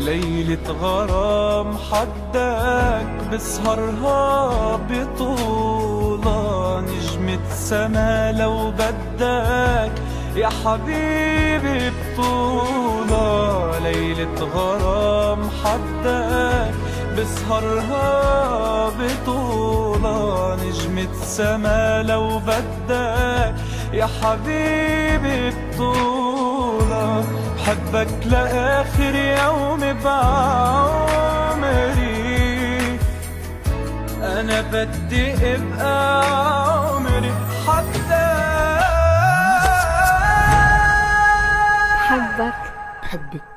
ليلة غرام حداك بسهرها بطولة، نجمة سما لو بدك يا حبيبي بطولة. ليلة غرام حداك بسهرها بطولة، نجمة سما لو بدك يا حبيبي بطولة. بحبك لآخر يوم بعمري، أنا بدي أبقى عمري بحبك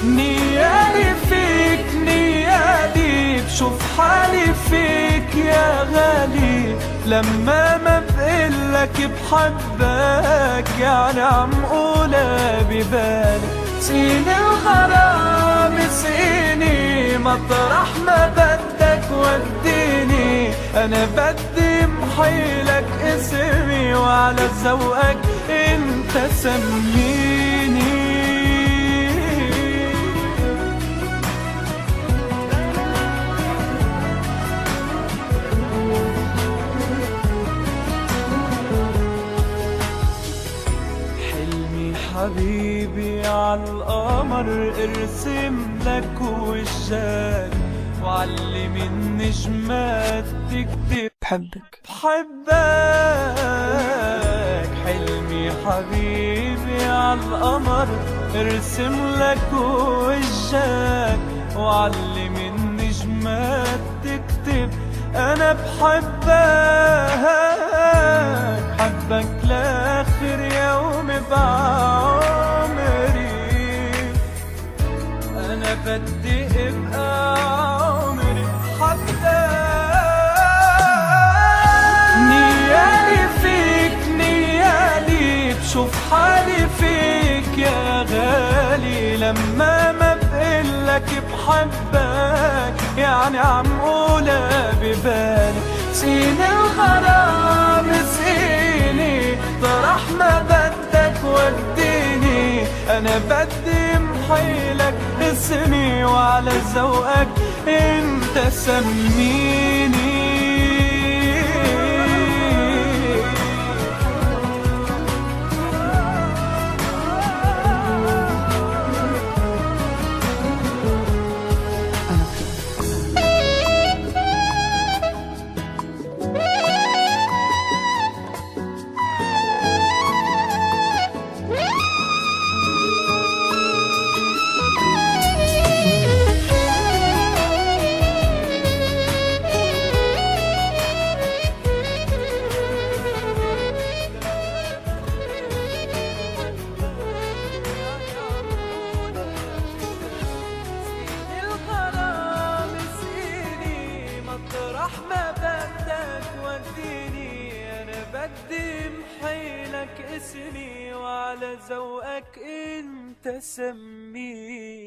نيالي فيك نيالي، بشوف حالي فيك يا غالي. لما ما بقلك بحبك يعني عم قولها ببالي. سيني الغرام سيني مطرح ما بدك وديني، أنا بدي محيلك اسمي وعلى ذوقك انت سميني. حبيبي عالقمر ارسم لك وشك، وعلم النجمات تكتب بحبك حلمي حبيبي عالقمر ارسم لك وشك، وعلم النجمات تكتب أنا بحبك لآخر يوم بعمري. أنا بدي أبقى عمري نيالي فيك نيالي، بشوف حالي فيك يا غالي. لما ما بقلك بحبك يعني عم قولها ببالي. سيني الغرام سيني طرح ما بدك وديني، أنا بدي محيلك اسمي وعلى ذوقك انت سميني. ما بدك وديني، أنا بدي محيلك اسمي وعلى ذوقك انت سميني.